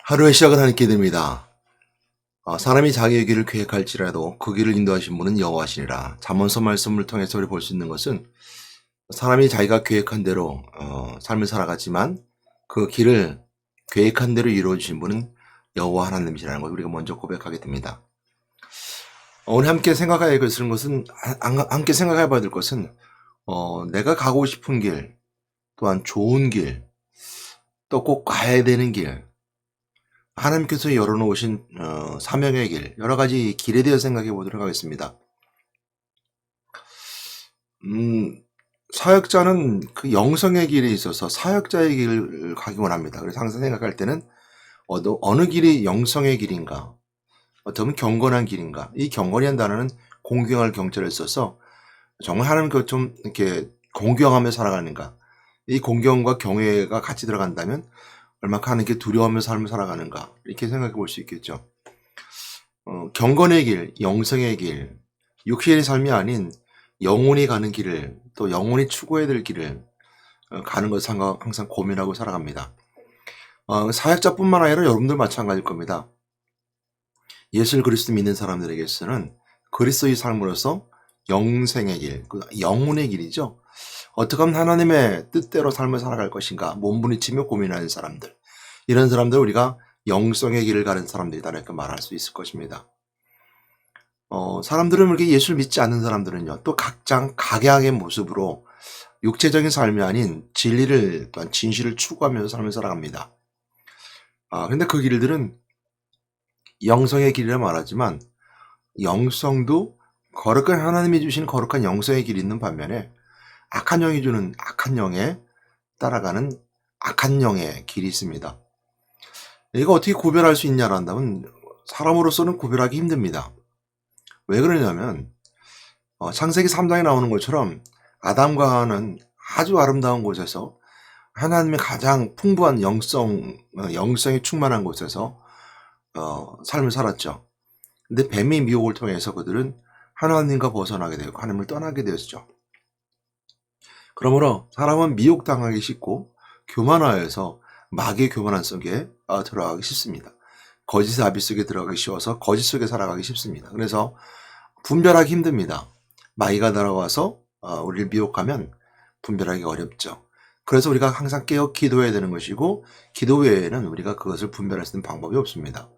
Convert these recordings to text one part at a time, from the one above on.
하루의 시작은 하나님께 드립니다. 사람이 자기의 길을 계획할지라도 그 길을 인도하신 분은 여호와시니라. 잠언서 말씀을 통해서 우리 볼 수 있는 것은 사람이 자기가 계획한 대로 삶을 살아가지만 그 길을 계획한 대로 이루어 주신 분은 여호와 하나님이시라는 걸 우리가 먼저 고백하게 됩니다. 오늘 함께 생각해야 될 것은 함께 생각해 봐야 될 것은 내가 가고 싶은 길, 또한 좋은 길, 또 꼭 가야 되는 길, 하나님께서 열어놓으신 사명의 길, 여러 가지 길에 대해 생각해 보도록 하겠습니다. 사역자는 그 영성의 길에 있어서 사역자의 길을 가기 원합니다. 그래서 항상 생각할 때는 어느 길이 영성의 길인가, 어쩌면 경건한 길인가. 이 경건이라는 단어는 공경할 경자를 써서 정말 하나님께 좀 이렇게 공경하며 살아가는가. 이 공경과 경외가 같이 들어간다면 얼마큼 하나님께 두려워하며 삶을 살아가는가, 이렇게 생각해 볼 수 있겠죠. 경건의 길, 영성의 길, 육신의 삶이 아닌 영혼이 가는 길을, 또 영혼이 추구해야 될 길을 가는 것을 항상 고민하고 살아갑니다. 사역자뿐만 아니라 여러분들 마찬가지일 겁니다. 예수 그리스도 믿는 사람들에게서는 그리스도의 삶으로서 영생의 길, 영혼의 길이죠. 어떻게 하면 하나님의 뜻대로 삶을 살아갈 것인가 몸부림치며 고민하는 사람들, 이런 사람들 우리가 영성의 길을 가는 사람들이다 이렇게 말할 수 있을 것입니다. 사람들은 이렇게 예수를 믿지 않는 사람들은요, 또 각양의 모습으로 육체적인 삶이 아닌 진리를, 또한 진실을 추구하면서 삶을 살아갑니다. 근데 그 길들은 영성의 길이라 말하지만 영성도 거룩한 하나님이 주신 거룩한 영성의 길이 있는 반면에 악한 영이 주는 악한 영에 따라가는 악한 영의 길이 있습니다. 이거 어떻게 구별할 수 있냐고 한다면 사람으로서는 구별하기 힘듭니다. 왜 그러냐면 창세기 3장에 나오는 것처럼 아담과 하와는 아주 아름다운 곳에서 하나님의 가장 풍부한 영성이 충만한 곳에서 삶을 살았죠. 근데 뱀의 미혹을 통해서 그들은 하나님과 벗어나게 되고 하나님을 떠나게 되었죠. 그러므로 사람은 미혹당하기 쉽고 교만하여서 마귀의 교만한 속에 들어가기 쉽습니다. 거짓의 아비 속에 들어가기 쉬워서 거짓 속에 살아가기 쉽습니다. 그래서 분별하기 힘듭니다. 마귀가 들어와서 우리를 미혹하면 분별하기 어렵죠. 그래서 우리가 항상 깨어 기도해야 되는 것이고, 기도 외에는 우리가 그것을 분별할 수 있는 방법이 없습니다.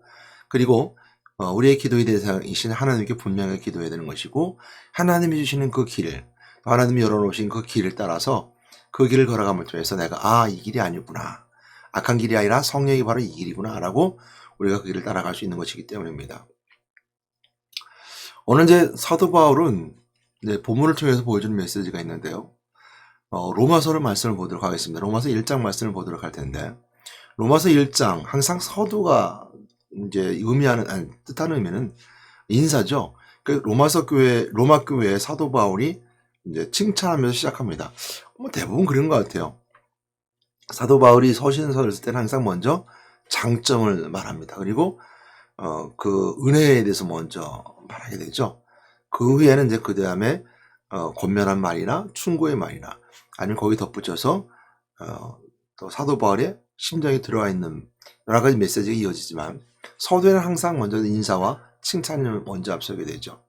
그리고 우리의 기도의 대상이신 하나님께 분명하게 기도해야 되는 것이고, 하나님이 주시는 그 길, 하나님이 열어놓으신 그 길을 따라서 그 길을 걸어감을 통해서 내가 이 길이 아니구나, 악한 길이 아니라 성령이 바로 이 길이구나 라고 우리가 그 길을 따라갈 수 있는 것이기 때문입니다. 오늘 이제 사도 바울은 본문을 통해서 보여주는 메시지가 있는데요. 로마서를 말씀을 보도록 하겠습니다. 로마서 1장 말씀을 보도록 할 텐데, 로마서 1장 항상 서두가 이제 뜻하는 의미는 인사죠. 그 로마 교회의 사도 바울이 이제 칭찬하면서 시작합니다. 대부분 그런 것 같아요. 사도 바울이 서신서를 쓸 때는 항상 먼저 장점을 말합니다. 그리고 그 은혜에 대해서 먼저 말하게 되죠. 그 후에는 이제 그 다음에 권면한 말이나 충고의 말이나 아니면 거기 덧붙여서 또 사도 바울의 심정이 들어와 있는 여러 가지 메시지가 이어지지만, 서두에는 항상 먼저 인사와 칭찬을 먼저 앞서게 되죠.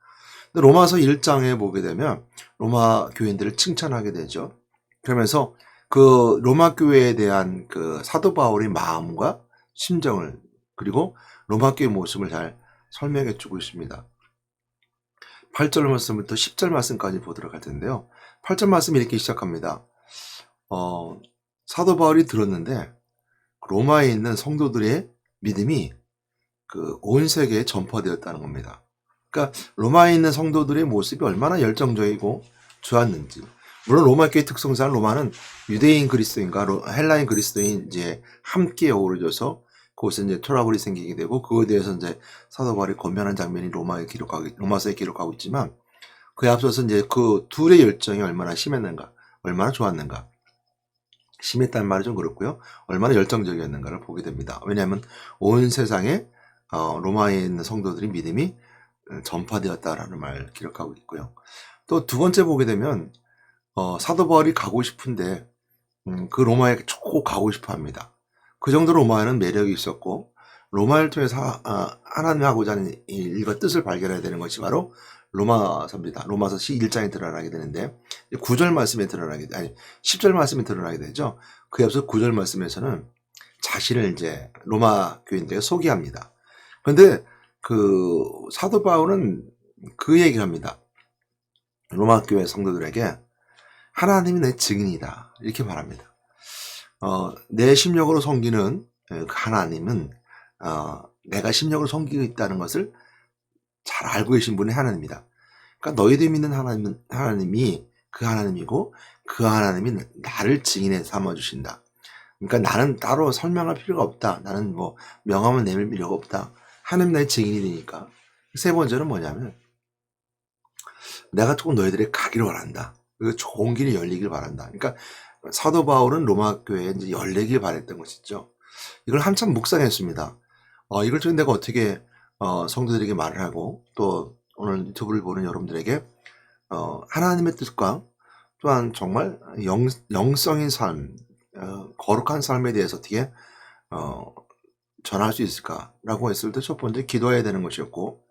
로마서 1장에 보게 되면 로마 교인들을 칭찬하게 되죠. 그러면서 그 로마 교회에 대한 그 사도 바울의 마음과 심정을, 그리고 로마 교회의 모습을 잘 설명해 주고 있습니다. 8절 말씀부터 10절 말씀까지 보도록 할 텐데요. 8절 말씀이 이렇게 시작합니다. 사도 바울이 들었는데 로마에 있는 성도들의 믿음이 그 온 세계에 전파되었다는 겁니다. 그러니까 로마에 있는 성도들의 모습이 얼마나 열정적이고 좋았는지. 물론 로마 교회 특성상 로마는 유대인 그리스도인과 헬라인 그리스도인 이제 함께 어우러져서 그곳에 이제 트러블이 생기게 되고, 그거에 대해서 이제 사도 바울이 권면한 장면이 로마서에 기록하고 있지만, 그에 앞서서 이제 그 둘의 열정이 얼마나 심했는가, 얼마나 좋았는가. 심했다는 말이 좀 그렇고요. 얼마나 열정적이었는가를 보게 됩니다. 왜냐하면 온 세상에 로마에 있는 성도들의 믿음이 전파되었다라는 말을 기록하고 있고요. 또 두 번째 보게 되면 사도 바울이 가고 싶은데 그 로마에 꼭 가고 싶어 합니다. 그 정도로 로마에는 매력이 있었고, 로마를 통해서 하나님이 하고자 하는 일과 뜻을 발견해야 되는 것이 바로 로마서입니다. 로마서 1장에 드러나게 되는데 9절 말씀에 드러나게 아니 10절 말씀에 드러나게 되죠. 그에 앞서 9절 말씀에서는 자신을 이제 로마 교인들에게 소개합니다. 그런데 그 사도 바울은 그 얘기를 합니다. 로마 교회 성도들에게 하나님이 내 증인이다 이렇게 말합니다. 내 심령으로 섬기는 그 하나님은 내가 심령으로 섬기고 있다는 것을 잘 알고 계신 분이 하나님입니다. 그러니까 너희들이 믿는 하나님이 그 하나님이고 그 하나님이 나를 증인에 삼아주신다. 그러니까 나는 따로 설명할 필요가 없다. 나는 뭐 명함을 내밀 필요가 없다. 하나님 나의 증인이 되니까. 세 번째는 뭐냐면 내가 조금 너희들에게 가기를 바란다. 그리고 좋은 길이 열리길 바란다. 그러니까 사도 바울은 로마 교회에 이제 열리길 바랬던 것이죠. 이걸 한참 묵상했습니다. 이걸 통해 내가 어떻게 성도들에게 말을 하고 또 오늘 유튜브를 보는 여러분들에게 하나님의 뜻과 또한 정말 영성인 삶, 거룩한 삶에 대해서 어떻게 전할 수 있을까라고 했을 때 첫 번째 기도해야 되는 것이었고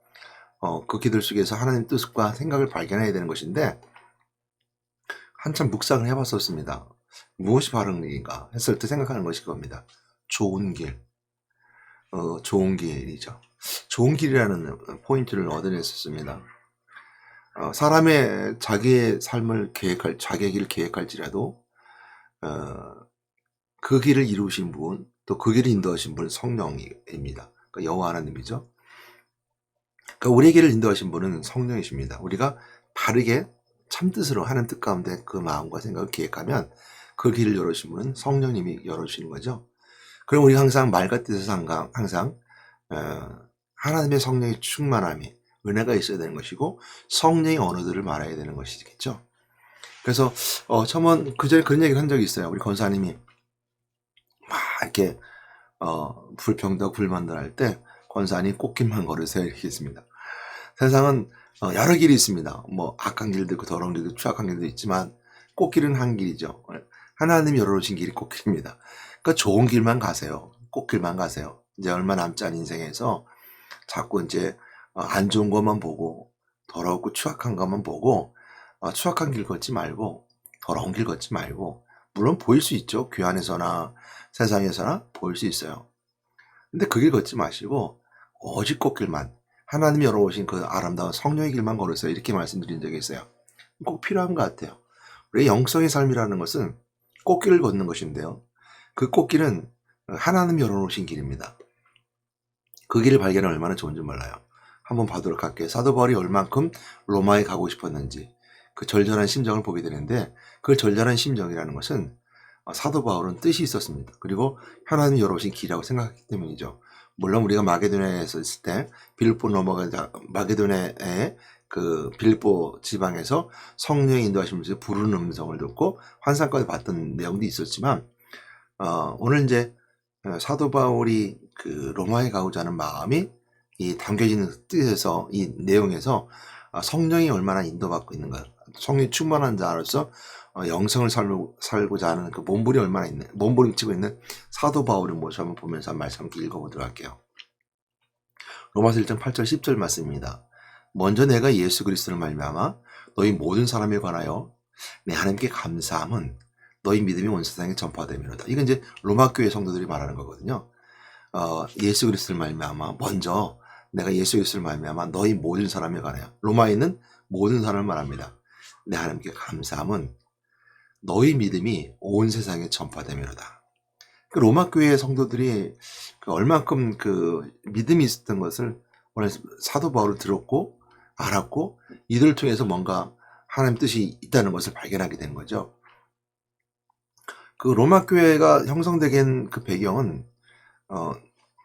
그 기도 속에서 하나님 뜻과 생각을 발견해야 되는 것인데 한참 묵상을 해봤었습니다. 무엇이 바른 길인가 했을 때 생각하는 것이 그겁니다. 좋은 길, 좋은 길이죠. 좋은 길이라는 포인트를 얻어냈었습니다. 사람의 자기의 삶을 자기의 길을 계획할지라도 그 길을 이루신 분, 또 그 길을 인도하신 분은 성령입니다. 그러니까 여호와 하나님이죠. 그러니까 우리의 길을 인도하신 분은 성령이십니다. 우리가 바르게 참뜻으로 하는 뜻 가운데 그 마음과 생각을 기획하면 그 길을 열어주신 분은 성령님이 열어주시는 거죠. 그럼 우리가 항상 말과 뜻에서 항상 하나님의 성령의 충만함이 은혜가 있어야 되는 것이고 성령의 언어들을 말해야 되는 것이겠죠. 그래서 처음 그전에 그런 얘기를 한 적이 있어요. 우리 권사님이 막 이렇게 불평도 불만들 할 때 권사님 꽃길만 걸으세요 이렇게 했습니다. 세상은 여러 길이 있습니다. 뭐 악한 길도 있고 더러운 길도 추악한 길도 있지만 꽃길은 한 길이죠. 하나님이 열어놓으신 길이 꽃길입니다. 그러니까 좋은 길만 가세요. 꽃길만 가세요. 이제 얼마 남지 않은 인생에서 자꾸 이제 안 좋은 것만 보고 더럽고 추악한 것만 보고 추악한 길 걷지 말고 더러운 길 걷지 말고 물론 보일 수 있죠. 교회 안에서나 세상에서나 보일 수 있어요. 근데 그 길 걷지 마시고 오직 꽃길만 하나님이 열어오신 그 아름다운 성령의 길만 걸으세요. 이렇게 말씀드린 적이 있어요. 꼭 필요한 것 같아요. 우리 영성의 삶이라는 것은 꽃길을 걷는 것인데요. 그 꽃길은 하나님이 열어놓으신 길입니다. 그 길을 발견하면 얼마나 좋은지 몰라요. 한번 봐도록 할게요. 사도 바울이 얼만큼 로마에 가고 싶었는지 그 절절한 심정을 보게 되는데 그 절절한 심정이라는 것은 사도 바울은 뜻이 있었습니다. 그리고 하나님이 열어오신 길이라고 생각했기 때문이죠. 물론 우리가 마게도냐에 있을 때 빌립보 넘어가자 마게도냐의 그 빌립보 지방에서 성령의 인도하시면서 부르는 음성을 듣고 환상까지 봤던 내용도 있었지만 오늘 이제 사도 바울이 그 로마에 가고자 하는 마음이 이 담겨지는 뜻에서 이 내용에서 성령이 얼마나 인도받고 있는가, 성령이 충만한 자로서 영성을 살고자 하는 그 몸부림이 얼마나 있는, 몸부림치고 있는 사도 바울의 모습을 한번 보면서 한 말씀 함께 읽어보도록 할게요. 로마서 1장 8절 10절 말씀입니다. 먼저 내가 예수 그리스도를 말미암아 너희 모든 사람에 관하여 내 하나님께 감사함은 너희 믿음이 온 세상에 전파됨이로다. 이건 이제 로마 교회 성도들이 말하는 거거든요. 예수 그리스도를 말미암아 먼저 내가 예수 그리스도를 말미암아 너희 모든 사람에 관하여 로마에 있는 모든 사람을 말합니다. 내 하나님께 감사함은 너희 믿음이 온 세상에 전파됨이로다. 그 로마 교회의 성도들이 얼만큼 그 믿음이 있었던 것을 오늘 사도 바울을 들었고 알았고 이들을 통해서 뭔가 하나님 뜻이 있다는 것을 발견하게 된 거죠. 그 로마 교회가 형성되게 한 그 배경은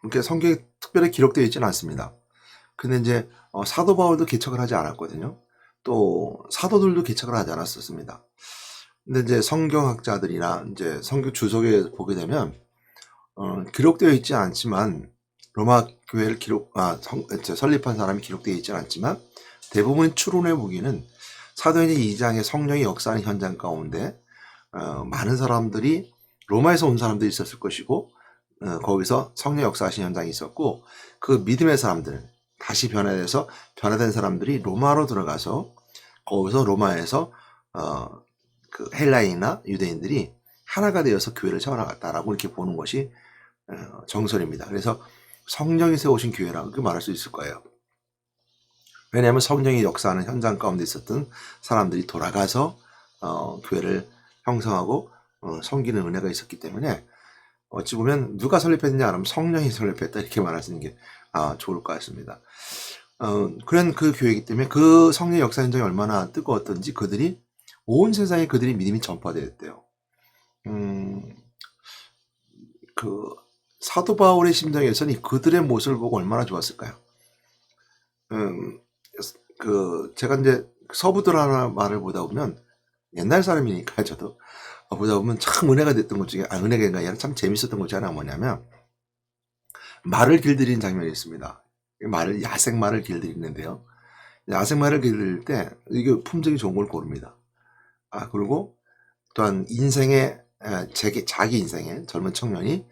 이렇게 성경에 특별히 기록되어 있지는 않습니다. 근데 이제 사도 바울도 개척을 하지 않았거든요. 또 사도들도 개척을 하지 않았었습니다. 근데 이제 성경학자들이나 이제 성경 주석에 보게 되면 기록되어 있지 않지만 로마 교회를 설립한 사람이 기록되어 있지 않지만 대부분 추론해 보기는 사도행전 2장의 성령이 역사하는 현장 가운데 많은 사람들이 로마에서 온 사람들이 있었을 것이고 거기서 성령 역사하신 현장이 있었고, 그 믿음의 사람들, 다시 변화된 사람들이 로마로 들어가서 거기서 로마에서 그 헬라인이나 유대인들이 하나가 되어서 교회를 세워나갔다라고 이렇게 보는 것이 정설입니다. 그래서 성령이 세우신 교회라고 말할 수 있을 거예요. 왜냐하면 성령이 역사하는 현장 가운데 있었던 사람들이 돌아가서 교회를 형성하고 섬기는 은혜가 있었기 때문에, 어찌 보면 누가 설립했느냐 하면 성령이 설립했다 이렇게 말하시는 게 좋을 것 같습니다. 그런 그 교회이기 때문에 그 성령의 역사 현장이 얼마나 뜨거웠던지 온 세상에 그들이 믿음이 전파되었대요. 그 사도 바울의 심정에서는 그들의 모습을 보고 얼마나 좋았을까요? 제가 이제 서부 드라마를 보다 보면, 옛날 사람이니까 저도 보다 보면 참 은혜가 됐던 것 중에, 은혜가 아니라 참 재밌었던 것 중에 하나가 뭐냐면, 말을 길들이는 장면이 있습니다. 야생말을 길들이는데요. 야생말을 길들일 때 이게 품성이 좋은 걸 고릅니다. 그리고 또한 자기 인생의 젊은 청년이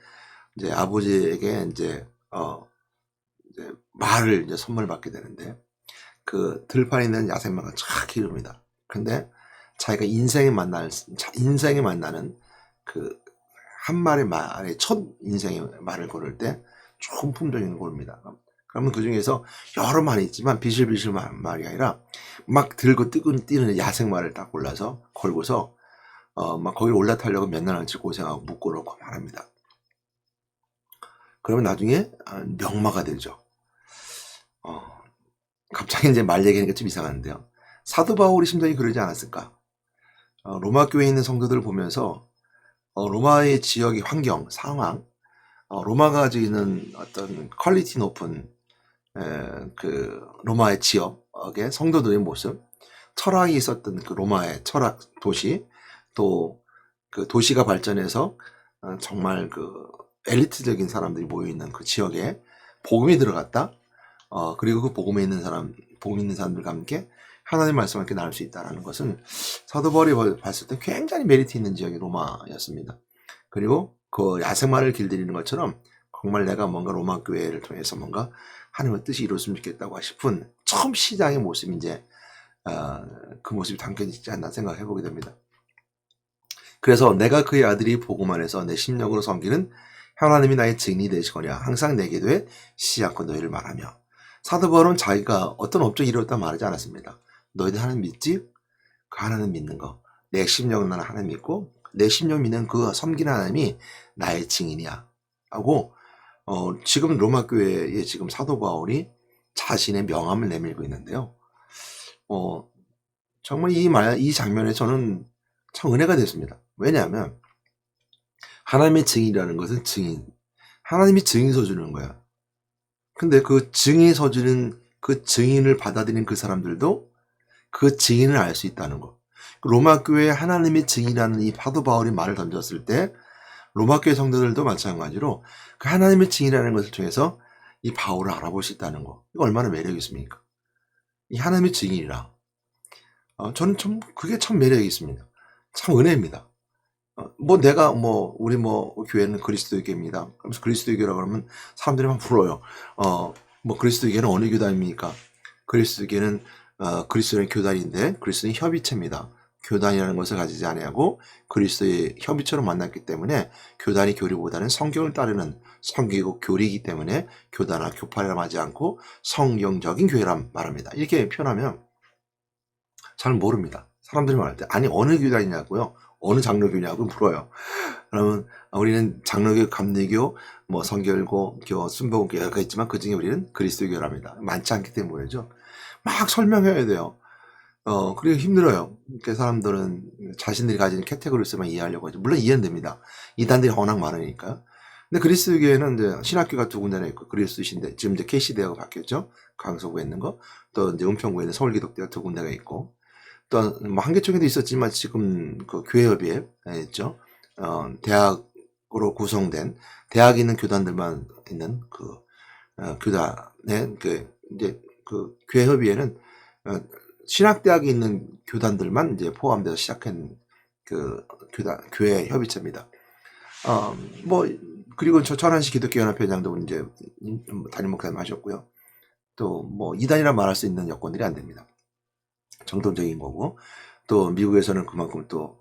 이제 아버지에게 이제 말을 이제 선물 받게 되는데, 그 들판에 있는 야생마가 쫙 기릅니다. 근데 자기가 인생에 만나는 그 한 마리 말의 첫 인생의 말을 고를 때 좋은 품종 있는 걸 고릅니다. 그러면 그 중에서 여러 말이 있지만 비실비실 말이 아니라 막 들고 뛰는 야생말을 딱 골라서 걸고서 막 거기 올라타려고 몇 년을치 고생하고 묶어놓고 말합니다. 그러면 나중에 명마가 되죠. 갑자기 이제 말 얘기하니까 좀 이상한데요. 사도 바울의 심정이 그러지 않았을까? 로마 교회에 있는 성도들을 보면서 로마의 지역의 환경, 상황, 로마가 가지고 있는 어떤 퀄리티 높은 그 로마의 지역의 성도들의 모습, 철학이 있었던 그 로마의 철학 도시, 또 그 도시가 발전해서 정말 그 엘리트적인 사람들이 모여 있는 그 지역에 복음이 들어갔다. 그리고 그 복음 있는 사람들과 함께 하나님의 말씀을 함께 나눌 수 있다는 것은 사도 바울이 봤을 때 굉장히 메리트 있는 지역이 로마였습니다. 그리고 그 야생마를 길들이는 것처럼 정말 내가 뭔가 로마 교회를 통해서 뭔가 하나님의 뜻이 이루어졌으면 좋겠다고 싶은 처음 시작의 모습이 이제 그 모습이 담겨있지 않나 생각해 보게 됩니다. 그래서 내가 그의 아들이 복음 안에서 내 심령으로 섬기는 하나님이 나의 증인이 되시거냐 항상 내게 돼 시작과 너희를 말하며, 사도 바울은 자기가 어떤 업적이 이루었다 말하지 않았습니다. 너희들 하나님 믿지? 그 하나님 믿는 거. 내 심령은 나는 하나님 믿고 내 심령 믿는 그 섬기는 하나님이 나의 증인이야 하고, 지금 로마 교회에 지금 사도 바울이 자신의 명함을 내밀고 있는데요. 정말 이 장면에 저는 참 은혜가 됐습니다. 왜냐하면 하나님의 증인이라는 것은 하나님이 증인 서주는 거야. 근데 그 증인 서주는 그 증인을 받아들이는 그 사람들도 그 증인을 알 수 있다는 거. 로마 교회에 하나님의 증인이라는 이 사도 바울이 말을 던졌을 때 로마 교회 성도들도 마찬가지로 그 하나님의 증인이라는 것을 통해서 이 바울을 알아볼 수 있다는 거. 이거 얼마나 매력이 있습니까? 이 하나님의 증인이라. 저는 그게 참 매력이 있습니다. 참 은혜입니다. 우리 교회는 그리스도교입니다. 그러면서 그리스도교라고 하면 사람들이 막 불어요. 그리스도교는 어느 교단입니까? 그리스도교는 그리스도는 교단인데 그리스도는 협의체입니다. 교단이라는 것을 가지지 아니하고 그리스도의 협의체로 만났기 때문에 교단이 교리보다는 성경을 따르는 성경이고 교리이기 때문에 교단이나 교파라 하지 않고 성경적인 교회란 말합니다. 이렇게 표현하면 잘 모릅니다. 사람들이 말할 때 아니 어느 교단이냐고요? 어느 장로교냐고 물어요. 그러면 우리는 장로교, 감리교, 성결교, 순복음교가 있지만 그 중에 우리는 그리스도교랍니다. 많지 않기 때문이죠. 막 설명해야 돼요. 그리고 힘들어요. 그 사람들은 자신들이 가진 캐테고리스만 이해하려고 하죠. 물론 이해는 됩니다. 이단들이 워낙 많으니까요. 근데 그리스도교회는 이제 신학교가 두 군데나 있고 그리스도신데 지금 이제 KC대하고 바뀌었죠. 강서구에 있는 거. 또 이제 은평구에 있는 서울기독대가 두 군데가 있고. 또 한계총회도 있었지만 지금 그 교회협의회 있죠. 대학으로 구성된 대학에 있는 교단들만 있는 그 교단의 이제 그 교회협의회는 신학대학에 있는 교단들만 이제 포함돼서 시작한 그 교회 협의체입니다. 어, 뭐 그리고 저 천안시 기독교연합회장도 이제 담임 목사님 하셨고요. 또 뭐 이단이라 말할 수 있는 여건들이 안 됩니다. 정통적인 거고 또 미국에서는 그만큼 또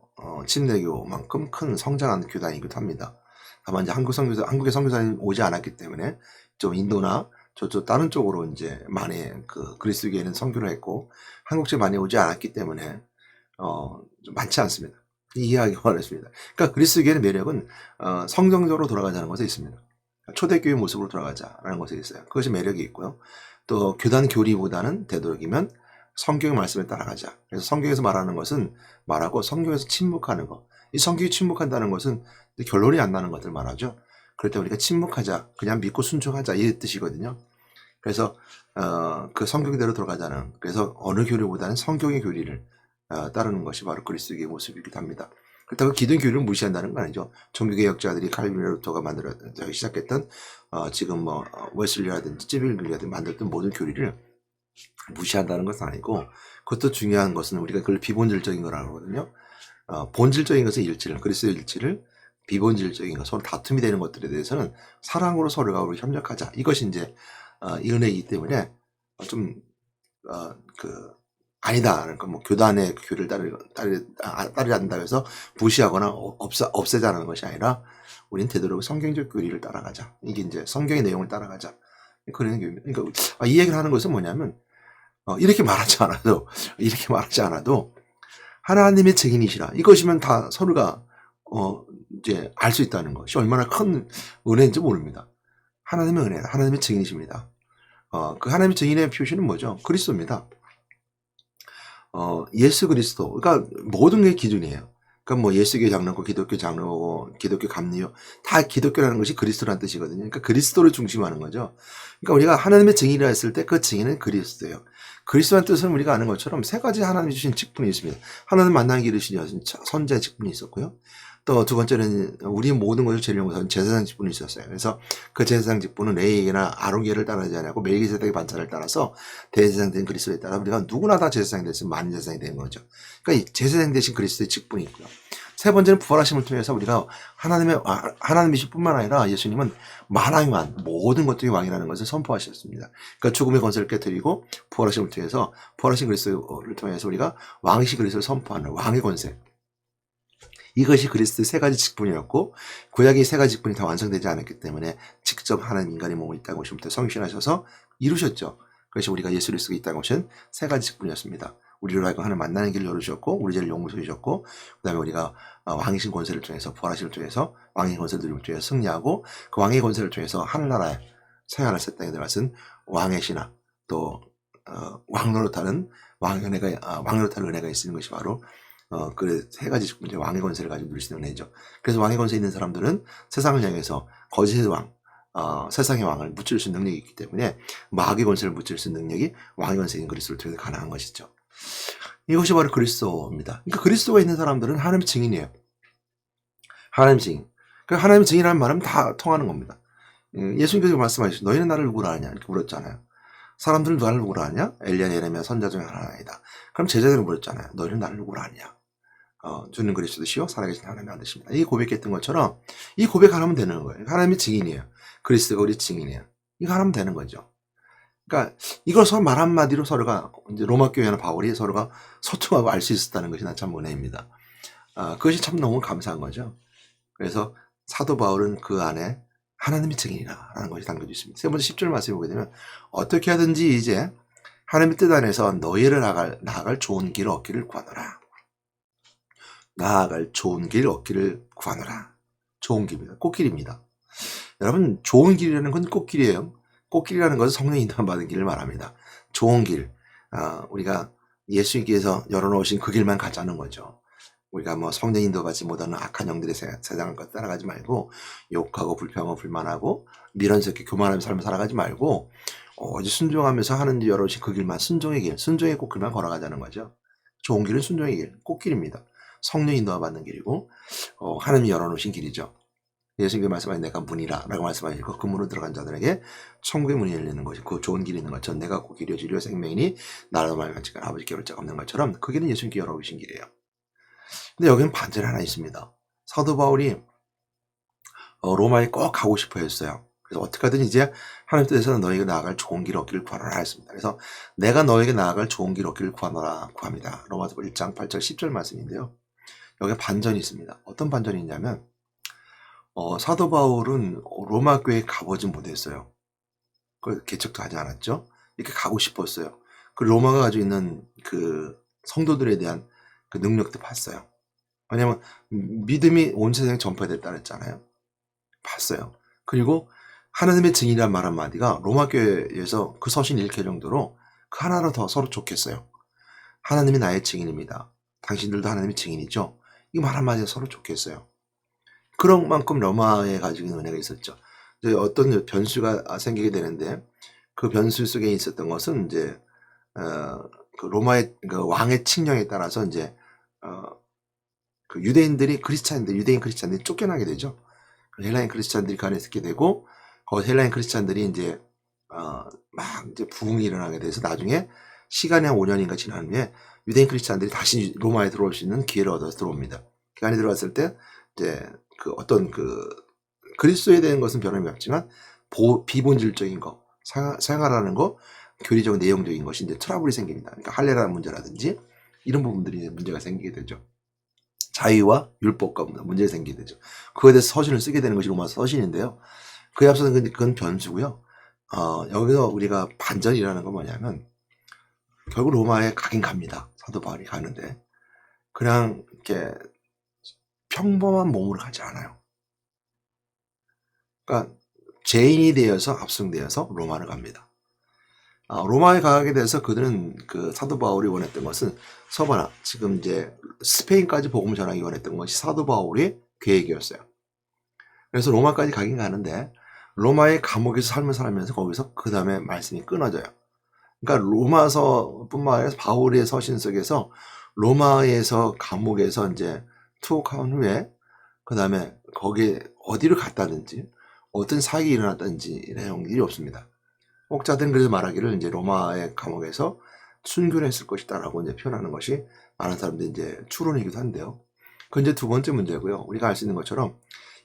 침례교만큼 큰 성장한 교단이기도 합니다. 다만 이제 한국의 선교사님 오지 않았기 때문에 좀 인도나 저쪽 다른 쪽으로 이제 많이 그 그리스도교회는 선교를 했고 한국 쪽에 많이 오지 않았기 때문에 좀 많지 않습니다. 이해하기 어렵습니다. 그러니까 그리스도교회의 매력은 성경적으로 돌아가자는 것에 있습니다. 초대교회 모습으로 돌아가자라는 것에 있어요. 그것이 매력이 있고요. 또 교단 교리보다는 되도록이면 성경의 말씀에 따라가자. 그래서 성경에서 말하는 것은 말하고 성경에서 침묵하는 것. 이 성경이 침묵한다는 것은 결론이 안 나는 것들 말하죠. 그럴 때 우리가 침묵하자, 그냥 믿고 순종하자 이 뜻이거든요. 그래서 그 성경대로 돌아가자는, 그래서 어느 교리보다는 성경의 교리를 따르는 것이 바로 그리스도의 모습이기도 합니다. 그렇다고 기존 교리를 무시한다는 건 아니죠. 종교개혁자들이 칼빈 루터가 만들어 시작했던 지금 뭐 웨슬리라든지 찌빌리라든지 만들었던 모든 교리를 무시한다는 것은 아니고, 그것도 중요한 것은 우리가 그걸 비본질적인 거라고 하거든요. 본질적인 것은 일치를, 그리스도의 일치를, 비본질적인 것, 서로 다툼이 되는 것들에 대해서는 사랑으로 서로가 우리 협력하자. 이것이 이제 이 은혜이기 때문에 좀 아니다. 그러니까 뭐 교단의 교리를 따르지 않는다고 해서 무시하거나 없애자는 것이 아니라 우리는 되도록 성경적 교리를 따라가자. 이게 이제 성경의 내용을 따라가자. 그런 교리입니다. 그러니까 이 얘기를 하는 것은 뭐냐면 이렇게 말하지 않아도 하나님의 증인이시라. 이것이면 다 서로가 이제 알 수 있다는 것이 얼마나 큰 은혜인지 모릅니다. 하나님의 은혜, 하나님의 증인이십니다. 그 하나님의 증인의 표시는 뭐죠? 그리스도입니다. 예수 그리스도. 그러니까 모든 게 기준이에요. 그러니까 뭐 예수교 장로고 기독교 장로고 기독교 감리요, 다 기독교라는 것이 그리스도라는 뜻이거든요. 그러니까 그리스도를 중심하는 거죠. 그러니까 우리가 하나님의 증인이라 했을 때 그 증인은 그리스도예요. 그리스도라는 뜻은 우리가 아는 것처럼 세 가지 하나님이 주신 직분이 있습니다. 하나님 만나는 길을 주신 선지자 직분이 있었고요. 또 두 번째는 우리 모든 것을 제일 용서하는 제사장 직분이 있었어요. 그래서 그 제사장 직분은 레위기나 아론계를 따르지 않고 멜기세덱의 반차를 따라서 대제사장 된 그리스도에 따라 우리가 누구나 다 제사장이 됐으면 만인 제사장이 되는 거죠. 그러니까 이 제사장 대신 그리스도의 직분이 있고요. 세 번째는 부활하심을 통해서 우리가 하나님이실 뿐만 아니라 예수님은 만왕의 왕, 모든 것들이 왕이라는 것을 선포하셨습니다. 그러니까 죽음의 권세를 깨뜨리고 부활하심을 통해서, 부활하신 그리스도를 통해서 우리가 왕이신 그리스도를 선포하는 왕의 권세. 이것이 그리스도의 세 가지 직분이었고, 구약의 세 가지 직분이 다 완성되지 않았기 때문에 직접 하나님 인간의 몸을 이 땅에 오시면서 성신하셔서 이루셨죠. 그것이 우리가 예수 그리스도가 이 땅에 오신 세 가지 직분이었습니다. 우리로 하여금 하나님 만나는 길을 열으셨고, 우리 죄를 용서해주셨고, 그 다음에 우리가 왕이신 권세를 통해서, 부활하심을 통해서 왕의 권세를 누림을 통해서 승리하고, 그 왕의 권세를 통해서 하늘나라에 서양하늘 새 땅에 들어가신 왕의 신화, 또 왕노릇하는 왕노릇하는 은혜가 있는 것이 바로 그 세 가지 직분, 왕의 권세를 가지고 누릴 수 있는 은혜죠. 그래서 왕의 권세 있는 사람들은 세상을 향해서 거짓의 왕, 세상의 왕을 무찌를 수 있는 능력이 있기 때문에 마귀의 권세를 무찌를 수 있는 능력이 왕의 권세인 그리스도를 통해 가능한 것이죠. 이것이 바로 그리스도입니다. 그러니까 그리스도가 있는 사람들은 하나님의 증인이에요. 하나님의 증인. 그러니까 하나님의 증인이라는 말은 다 통하는 겁니다. 예수님께서 말씀하시죠. 너희는 나를 누구라 하냐? 이렇게 물었잖아요. 사람들은 나를 누구라 하냐? 엘리야, 예레미야, 선지자 중에 하나이다. 그럼 제자들은 물었잖아요. 너희는 나를 누구라 하냐? 주는 그리스도시요 살아계신 하나님의 아들이십니다. 이 고백했던 것처럼 이 고백 하나면 되는 거예요. 하나님의 증인이에요. 그리스도가 우리 증인이에요. 이거 하나면 되는 거죠. 그러니까 이걸 서로 말 한마디로 서로가, 이제 로마 교회나 바울이 서로가 소통하고 알 수 있었다는 것이 난 참 은혜입니다. 그것이 참 너무 감사한 거죠. 그래서 사도 바울은 그 안에 하나님의 증인이라는 것이 담겨져 있습니다. 세 번째 10절 말씀을 보게 되면 어떻게 하든지 이제 하나님의 뜻 안에서 너희를 나아갈 좋은 길을 얻기를 구하노라. 나아갈 좋은 길을 얻기를 구하노라. 좋은 길입니다. 꽃길입니다. 여러분, 좋은 길이라는 건 꽃길이에요. 꽃길이라는 것은 성령의 인도만 받은 길을 말합니다. 좋은 길, 우리가 예수님께서 열어놓으신 그 길만 가자는 거죠. 우리가 뭐 성령 인도받지 못하는 악한 영들의 세상을 따라가지 말고, 욕하고 불평하고 불만하고 미련스럽게 교만하며 삶을 살아가지 말고, 오직 순종하면서 하는지 열어오신 그 길만, 순종의 길, 순종의 꽃길만 걸어가자는 거죠. 좋은 길은 순종의 길, 꽃길입니다. 성령 인도가 받는 길이고, 하나님이 열어놓으신 길이죠. 예수님께서 말씀하신 내가 문이라 라고 말씀하시고, 그 문으로 들어간 자들에게 천국의 문이 열리는 것이, 그 좋은 길이 있는 것처럼 내가 그 길이요 진리요 생명이니 나로 말같이 아버지께 올 자가 없는 것처럼 그 길은 예수님께 열어오신 길이에요. 근데 여기는 반전이 하나 있습니다. 사도 바울이 로마에 꼭 가고 싶어 했어요. 그래서 어떻게든 이제 하나님 뜻에서는 너에게 나아갈 좋은 길 얻기를 구하노라 했습니다. 그래서 내가 너에게 나아갈 좋은 길 얻기를 구하노라 구합니다. 로마서 1장 8절 10절 말씀인데요. 여기에 반전이 있습니다. 어떤 반전이 있냐면 사도 바울은 로마 교회에 가보지 못했어요. 그 개척도 하지 않았죠. 이렇게 가고 싶었어요. 그 로마가 가지고 있는 그 성도들에 대한 그 능력도 봤어요. 왜냐면 믿음이 온 세상에 전파됐다 그랬잖아요. 봤어요. 그리고 하나님의 증인이란 말 한마디가 로마 교회에서 그 서신 읽힐 정도로 그 하나로 더 서로 좋겠어요. 하나님이 나의 증인입니다. 당신들도 하나님의 증인이죠. 이 말 한마디가 서로 좋겠어요. 그런 만큼 로마에 가지고 있는 은혜가 있었죠. 이제 어떤 변수가 생기게 되는데 그 변수 속에 있었던 것은 이제 그 로마의 그 왕의 칙령에 따라서 이제 그 유대인 크리스찬들이 쫓겨나게 되죠. 헬라인 크리스찬들이 가만히 있게 되고 헬라인 크리스찬들이 이제 막 이제 부흥이 일어나게 돼서 나중에 시간이 한 5년인가 지난 후에 유대인 크리스찬들이 다시 로마에 들어올 수 있는 기회를 얻어서 들어옵니다. 그 안에 들어왔을 때 이제 그 어떤 그 그리스도에 대한 것은 변함이 없지만 비본질적인 거, 생활하는 거, 교리적 내용적인 것이 이제 트러블이 생깁니다. 그러니까 할례라는 문제라든지 이런 부분들이 이제 문제가 생기게 되죠. 자유와 율법과 문제가 생기게 되죠. 그거에 대해서 서신을 쓰게 되는 것이 로마서 서신인데요. 그에 앞서서 그건 변수고요. 여기서 우리가 반전이라는 건 뭐냐면 결국 로마에 가긴 갑니다. 사도 바울이 가는데 그냥 이렇게 평범한 몸으로 가지 않아요. 그러니까 죄인이 되어서 압송되어서 로마를 갑니다. 로마에 가게 돼서 그들은 그 사도 바울이 원했던 것은 서바나 지금 이제 스페인까지 복음을 전하기 원했던 것이 사도 바울의 계획이었어요. 그래서 로마까지 가긴 가는데 로마의 감옥에서 삶을 살면서 거기서 그 다음에 말씀이 끊어져요. 그러니까 로마서뿐만 아니라 바울의 서신 속에서 로마에서 감옥에서 이제 투옥한 후에 그 다음에 거기에 어디를 갔다든지 어떤 사역이 일어났다든지 이런 내용들이 없습니다. 목자들은 그래서 말하기를 이제 로마의 감옥에서 순교를 했을 것이다라고 이제 표현하는 것이 많은 사람들이 이제 추론이기도 한데요. 그건 이제 두 번째 문제고요. 우리가 알 수 있는 것처럼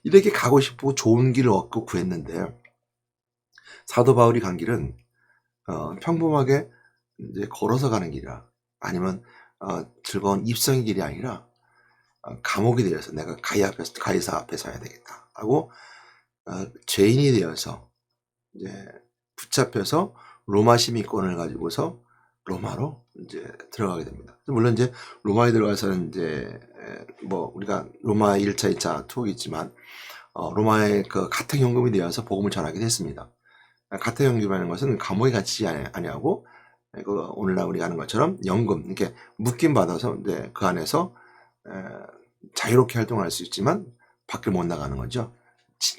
이렇게 가고 싶고 좋은 길을 얻고 구했는데 사도 바울이 간 길은 평범하게 이제 걸어서 가는 길이라 아니면 즐거운 입성의 길이 아니라 감옥이 되어서 내가 가이사 앞에 서야 되겠다 하고 죄인이 되어서 이제 붙잡혀서 로마 시민권을 가지고서 로마로 이제 들어가게 됩니다. 물론 이제 로마에 들어가서는 이제 뭐 우리가 로마 1차, 2차 투옥이 있지만 로마의 그 가택연금이 되어서 복음을 전하게 됐습니다. 가택연금이라는 것은 감옥에 갇히지 아니하고 그 오늘날 우리가 하는 것처럼 연금 이렇게 묶임 받아서 이제 그 안에서 자유롭게 활동할 수 있지만 밖에 못 나가는 거죠.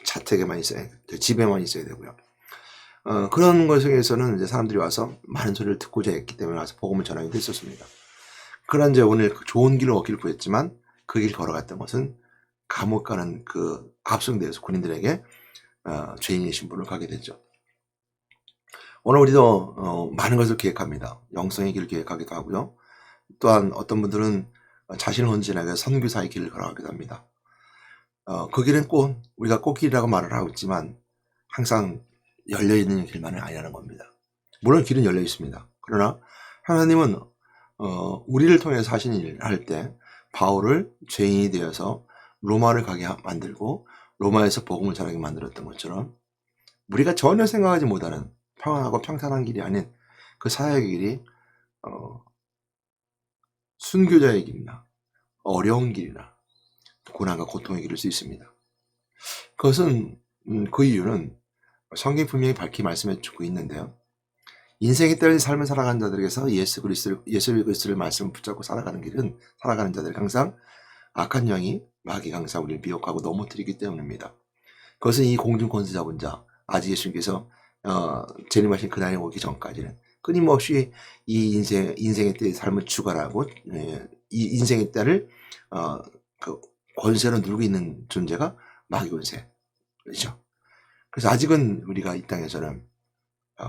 자택에만 있어야 집에만 있어야 되고요. 그런 것에서는 이제 사람들이 와서 많은 소리를 듣고자 했기 때문에 와서 복음을 전하기도 했었습니다. 그런 이제 오늘 좋은 길을 얻기를 구했지만 그 길 걸어갔던 것은 감옥 가는 그 압송되어서 군인들에게 죄인의 신분을 가게 되죠. 오늘 우리도 많은 것을 계획합니다. 영성의 길을 계획하기도 하고요. 또한 어떤 분들은 자신을 헌신하게 선교사의 길을 걸어가기도 합니다. 그 길은 꼭 우리가 꽃길이라고 말을 하고 있지만 항상 열려있는 길만은 아니라는 겁니다. 물론 길은 열려 있습니다. 그러나 하나님은 우리를 통해서 하신 일을 할 때 바울을 죄인이 되어서 로마를 가게 만들고 로마에서 복음을 전하게 만들었던 것처럼 우리가 전혀 생각하지 못하는 평안하고 평탄한 길이 아닌 그 사역의 길이 순교자의 길이나 어려운 길이나 고난과 고통의 길일 수 있습니다. 그것은 그 이유는 성경이 분명히 밝히 말씀해 주고 있는데요. 인생에 따른 삶을 살아가는 자들에게서 예수 그리스도를 말씀을 붙잡고 살아가는 자들은 항상 악한 영이 마귀가 항상 우리를 미혹하고 넘어뜨리기 때문입니다. 그것은 이 공중 권세 잡은 자 아직 예수님께서 재림하신 그날이 오기 전까지는 끊임없이 이 인생의 때의 삶을 주관하고 이 인생의 때를 그 권세로 누리고 있는 존재가 마귀 권세 그렇죠. 그래서 아직은 우리가 이 땅에서는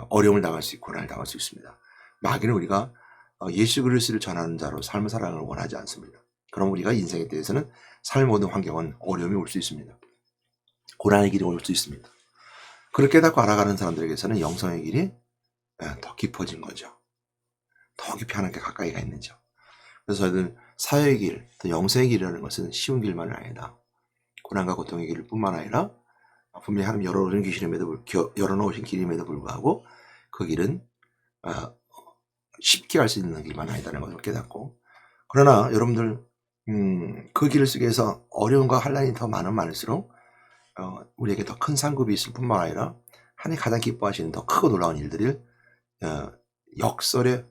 어려움을 당할 수 있고 고난을 당할 수 있습니다. 마귀는 우리가 예수 그리스도를 전하는 자로 삶을 살아가는 걸 원하지 않습니다. 그럼 우리가 인생에 대해서는 삶의 모든 환경은 어려움이 올 수 있습니다. 고난의 길이 올 수 있습니다. 그걸 깨닫고 알아가는 사람들에게서는 영성의 길이 더 깊어진 거죠. 더 깊이 하나님께 가까이 가 있는 죠. 그래서 저희들 사회의 길, 또 영성의 길이라는 것은 쉬운 길만이 아니다. 고난과 고통의 길 뿐만 아니라 분명히 하나님 열어놓으신 길임에도 불구하고 그 길은 쉽게 갈 수 있는 길만 아니다는 것을 깨닫고, 그러나 여러분들 그 길을 쓰기 위해서 어려움과 환난이 더 많을수록 우리에게 더 큰 상급이 있을 뿐만 아니라 하나님 가장 기뻐하시는 더 크고 놀라운 일들을 역설의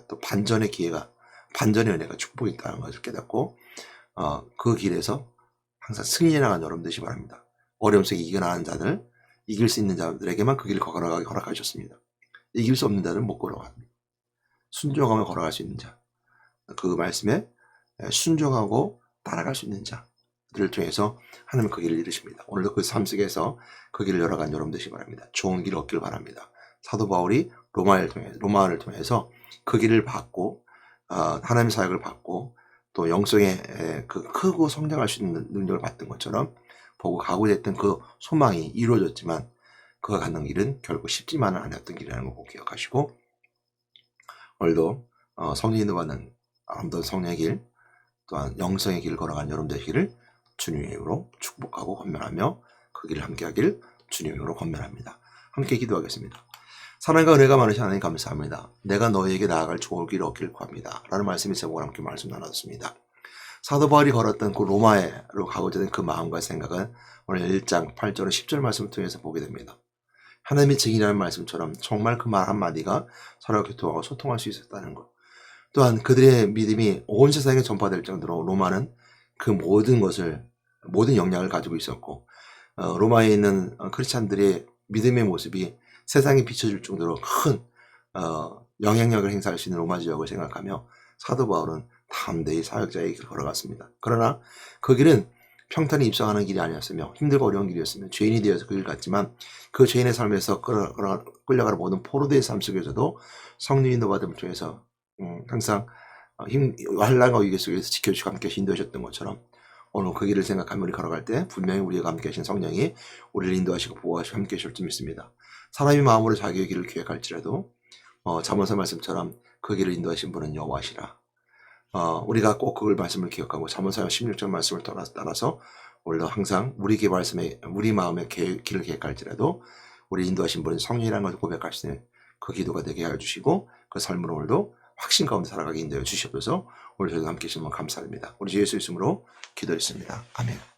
또 반전의 은혜가 축복이 있다는 것을 깨닫고 그 길에서 항상 승리해 나가는 여러분 되시기 바랍니다. 어려움 속에 이겨나가는 자들, 이길 수 있는 자들에게만 그 길을 걸어가게 허락하셨습니다. 이길 수 없는 자들은 못 걸어갑니다. 순종하며 걸어갈 수 있는 자, 그 말씀에 순종하고 따라갈 수 있는 자들을 통해서 하나님은 그 길을 이루십니다. 오늘도 그 삶 속에서 그 길을 열어간 여러분 되시기 바랍니다. 좋은 길을 얻기를 바랍니다. 사도 바울이 로마를 통해서 그 길을 받고 하나님의 사역을 받고 또 영성의 그 크고 성장할 수 있는 능력을 받던 것처럼 보고 각오했던 그 소망이 이루어졌지만 그가 가는 길은 결국 쉽지만은 않았던 길이라는 거 기억하시고, 오늘도 성령 인도받는 아름다운 성령의 길, 또한 영성의 길을 걸어간 여러분 되시기를 주님의 이름으로 축복하고 권면하며 그 길을 함께하기를 주님의 이름으로 권면합니다. 함께 기도하겠습니다. 사랑과 은혜가 많으신 하나님 감사합니다. 내가 너에게 나아갈 좋은 길을 얻기를 구합니다. 라는 말씀이 제목을 함께 말씀 나눴습니다. 사도 바울이 걸었던 그 로마로 가고자 하는 그 마음과 생각은 오늘 1장 8절과 10절 말씀을 통해서 보게 됩니다. 하나님의 증인이라는 말씀처럼 정말 그 말 한마디가 서로 교통하고 소통할 수 있었다는 것. 또한 그들의 믿음이 온 세상에 전파될 정도로 로마는 그 모든 역량을 가지고 있었고, 로마에 있는 크리스찬들의 믿음의 모습이 세상에 비춰줄 정도로 큰 영향력을 행사할 수 있는 로마 지역을 생각하며 사도 바울은 담대히 사역자의 길을 걸어갔습니다. 그러나 그 길은 평탄히 입성하는 길이 아니었으며 힘들고 어려운 길이었으며 죄인이 되어서 그 길 갔지만 그 죄인의 삶에서 끌려가는 모든 포로들의 삶 속에서도 성령 인도받음을 통해서 항상 환난과 위기 속에서 지켜주시고 함께 인도하셨던 것처럼 오늘 그 길을 생각하며 우리 걸어갈 때 분명히 우리가 함께 하신 성령이 우리를 인도하시고 보호하시고 함께 하실 줄 믿습니다. 사람이 마음으로 자기의 길을 계획할지라도 잠언서 말씀처럼 그 길을 인도하신 분은 여호와시라. 우리가 꼭 그 말씀을 기억하고 잠언서 16절 말씀을 따라서 오늘도 항상 우리 마음의 길을 계획할지라도 우리 인도하신 분은 성령이라는 것을 고백할 수 있는 그 기도가 되게 해주시고 그 삶으로 오늘도 확신 가운데 살아가게 인도해 주시옵소서. 오늘 저희도 함께 해주시면 감사드립니다. 우리 주 예수 이름으로 기도했습니다. 아멘.